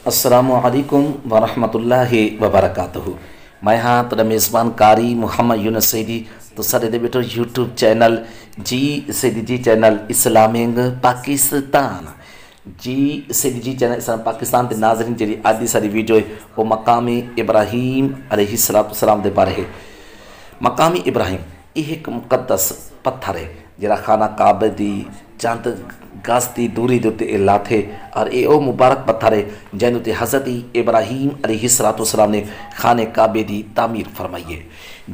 السلام علیکم ورحمۃ اللہ وبرکاتہ۔ میں ہاں تو میزبان قاری محمد یونس سیدی تو سارے دے بیٹو یوٹیوب چینل جی سیدی جی چینل اسلامنگ پاکستان جی سیدی جی چینل اسلام پاکستان دے ناظرین جی آدھی ساری ویڈیو ہے وہ مقام ابراہیم علیہ السلام دے بارے ہے۔ مقام ابراہیم یہ ایک مقدس پتھر ہے جڑا خانہ کعبہ دی چند گز دی دوری دے تے لاتھے اور اے او مبارک پتھر ہے جن تے حضرت ابراہیم علیہ السلام نے خانہ کعبے دی تعمیر فرمائی ہے۔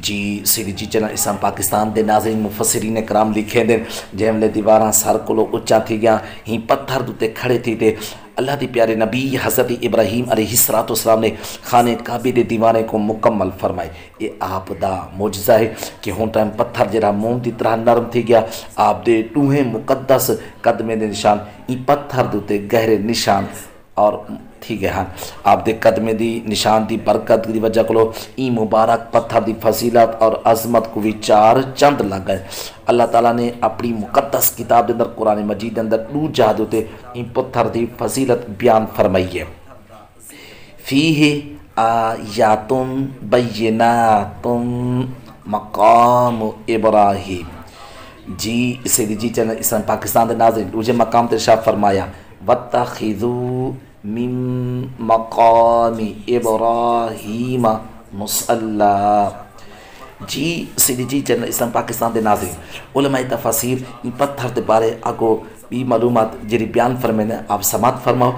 جی سیدی جی چینل اسلام پاکستان دے ناظرین مفسرین کرام لکھے دن جہم لے دیواراں سر کولو اچا تھی گیا ہی پتھر دوتے کھڑے تھی تے اللہ دی پیارے نبی حضرت ابراہیم علیہ السلام نے خانہ کعبے دے دیوانے کو مکمل فرمائے۔ یہ آپ دا معجزہ ہے کہ ہون ٹائم پتھر جڑا موم دی طرح نرم تھی گیا آپ دے ٹوہیں مقدس قدمے دے نشان ای پتھر دوتے گہرے نشان اور تھی گئے ہاں آپ دے قدمے دی نشان دی برکت دی وجہ کو ای مبارک پتھر دی فضیلت اور عظمت کو بھی چار چند لگ گئے۔ اللہ تعالیٰ نے اپنی مقدس کتاب دے اندر قرآن مجید دے اندر دو جہاد ہوتے ای پتھر دی فضیلت بیان فرمائی ہے۔ فیہ آیاتم بیناتم مقام ابراہیم جی سیدی جی چینل اسلام پاکستان دے ناظرین مجھے مقام تے ارشاد فرمایا وَاتَّخِذُوا مِن مَقَامِ ابراہیم مصلی جی سیدی جی چینل اسلام پاکستان دے ناظرین علماء تفاسیر ان پتھر دے بارے آگو بھی معلومات جری بیان فرمائے آپ سماعت فرماؤ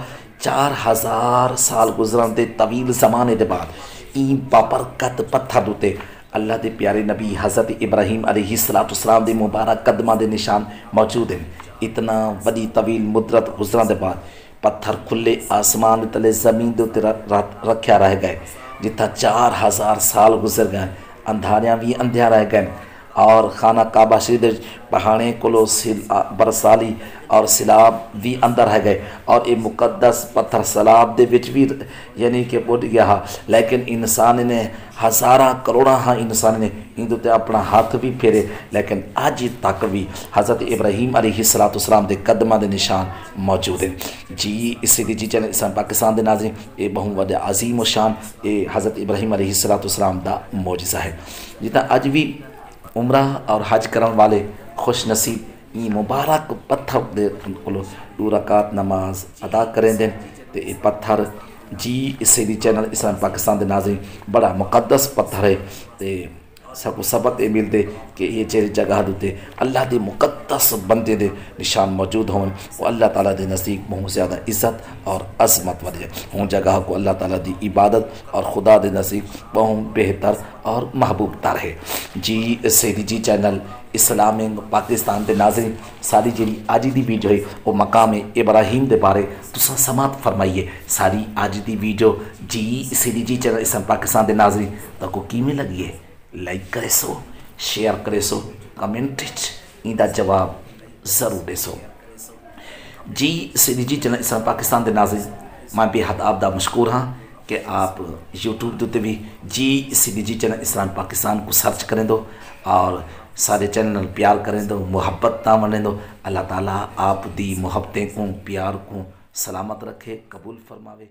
4000 سال گزران دے طویل زمانے دے بعد این بابرکت پتھر دوتے اللہ دے پیارے نبی حضرت ابراہیم علیہ السلام دے مبارک قدمہ دے نشان موجود ہیں۔ اتنا وڈی طویل مدت گزران دے بعد پتھر کھلے آسمان تلے زمین دے رکھیا رہ گئے جتھا 4000 سال گزر گئے اندھاریاں بھی اندھیا رہ گئے اور خانہ کعبہ شریف پہاڑیں کلو برسالی اور سیلاب بھی اندر رہ گئے اور یہ مقدس پتھر سیلاب دے وچ بھی یعنی کہ بڑھ گیا ہا لیکن انسان نے ہزاراں کروڑاں ہاں انسان نے تے اپنا ہاتھ بھی پھیرے لیکن آج تک بھی حضرت ابراہیم علیہ السلام دے قدمہ دے نشان موجود ہیں۔ جی سیدی جی چینل اسلام پاکستان دے ناظرین یہ بہت وڈا عظیم و شان یہ حضرت ابراہیم علیہ السلام دا معجزہ ہے جتنا اج بھی عمرہ اور حج کرن والے خوش نصیب یہ مبارک پتھر دے دو رکعت نماز ادا کریں دیں تے یہ پتھر جی سیدی چینل اسلام پاکستان دے ناظرین بڑا مقدس پتھر ہے تے سب کو سبق یہ ملتے کہ یہ جہی جگہ دوتے اللہ دے مقدس بندے دے نشان موجود ہوں وہ اللہ تعالیٰ دے نزدیک بہت زیادہ عزت اور عظمت والی ہوں جگہ کو اللہ تعالیٰ دی عبادت اور خدا دے نزدیک بہت بہتر اور محبوب تر ہے۔ جی سیدی جی چینل اسلامنگ پاکستان دے ناظرین ساری جی آج دی ویڈیو ہے وہ مقام ابراہیم دے بارے تساں سماعت فرمائیے ساری آج دی ویڈیو جی سیدی جی چینل اسلام پاکستان دے ناظرین تکو کیویں لگی ہے لائک کرے سو شیئر کرے سو کمنٹ ان دا جواب ضرور دے سو۔ جی سیدی جی چینل اسلام پاکستان دے ناظرین میں بے حد آپ دا مشکور ہاں کہ آپ یوٹیوب دوتے بھی جی سیدی جی چینل اسلام پاکستان کو سرچ کریں دو اور سارے چینل پیار کریں دو محبت نہ منیں دو اللہ تعالیٰ آپ دی محبتیں کو پیار کو سلامت رکھے قبول فرماوے۔